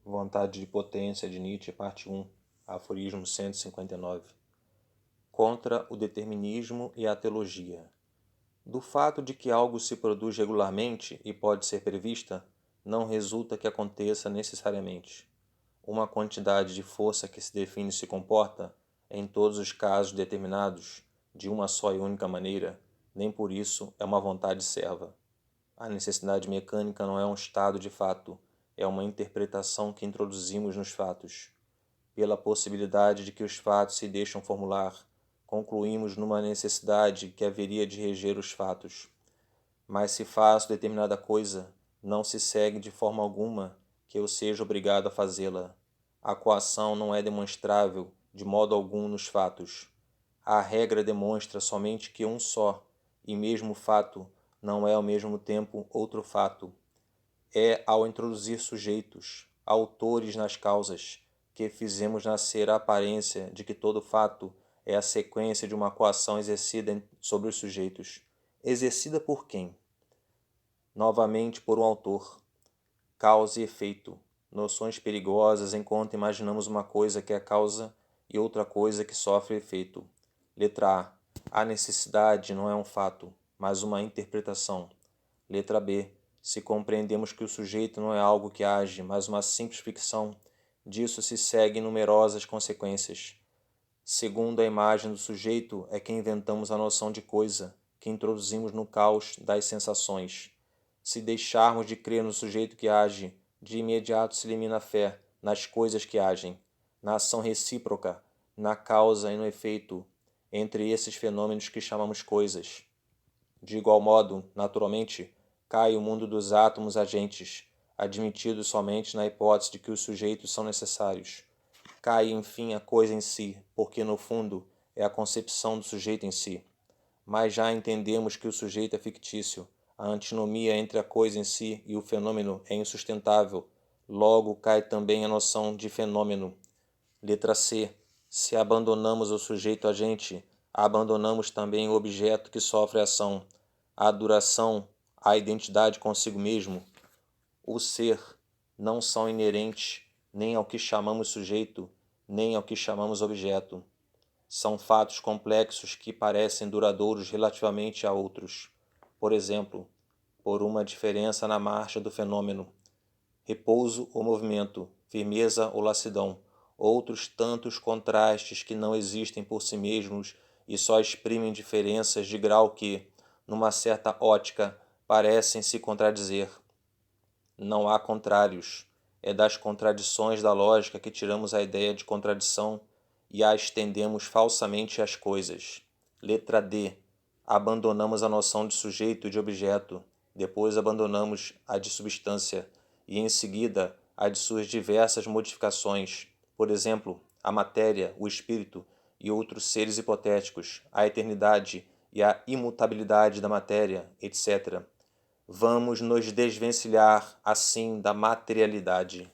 Vontade de Potência de Nietzsche, parte 1, aforismo 159. Contra o determinismo e a teologia. Do fato de que algo se produz regularmente e pode ser prevista, não resulta que aconteça necessariamente. Uma quantidade de força que se define e se comporta, em todos os casos determinados, de uma só e única maneira, nem por isso é uma vontade serva. A necessidade mecânica não é um estado de fato, é uma interpretação que introduzimos nos fatos. Pela possibilidade de que os fatos se deixam formular, concluímos numa necessidade que haveria de reger os fatos. Mas se faço determinada coisa, não se segue de forma alguma que eu seja obrigado a fazê-la. A coação não é demonstrável de modo algum nos fatos. A regra demonstra somente que um só e mesmo fato não é ao mesmo tempo outro fato. É ao introduzir sujeitos, autores nas causas, que fizemos nascer a aparência de que todo fato é a sequência de uma coação exercida sobre os sujeitos. Exercida por quem? Novamente por um autor. Causa e efeito. Noções perigosas enquanto imaginamos uma coisa que é causa e outra coisa que sofre efeito. Letra A. A necessidade não é um fato, mas uma interpretação. Letra B. Se compreendemos que o sujeito não é algo que age, mas uma simples ficção, disso se seguem numerosas consequências. Segundo a imagem do sujeito é que inventamos a noção de coisa, que introduzimos no caos das sensações. Se deixarmos de crer no sujeito que age, de imediato se elimina a fé nas coisas que agem, na ação recíproca, na causa e no efeito, entre esses fenômenos que chamamos coisas. De igual modo, naturalmente, cai o mundo dos átomos agentes, admitidos somente na hipótese de que os sujeitos são necessários. Cai, enfim, a coisa em si, porque, no fundo, é a concepção do sujeito em si. Mas já entendemos que o sujeito é fictício, a antinomia entre a coisa em si e o fenômeno é insustentável, logo cai também a noção de fenômeno. Letra C. Se abandonamos o sujeito agente, abandonamos também o objeto que sofre a ação, a duração, a identidade consigo mesmo. O ser não são inerentes nem ao que chamamos sujeito, nem ao que chamamos objeto. São fatos complexos que parecem duradouros relativamente a outros. Por exemplo, por uma diferença na marcha do fenômeno, repouso ou movimento, firmeza ou lassidão, outros tantos contrastes que não existem por si mesmos e só exprimem diferenças de grau que, numa certa ótica, parecem se contradizer. Não há contrários. É das contradições da lógica que tiramos a ideia de contradição e a estendemos falsamente às coisas. Letra D. Abandonamos a noção de sujeito e de objeto, depois abandonamos a de substância e, em seguida, a de suas diversas modificações, por exemplo, a matéria, o espírito e outros seres hipotéticos, a eternidade e a imutabilidade da matéria, etc. Vamos nos desvencilhar, assim, da materialidade.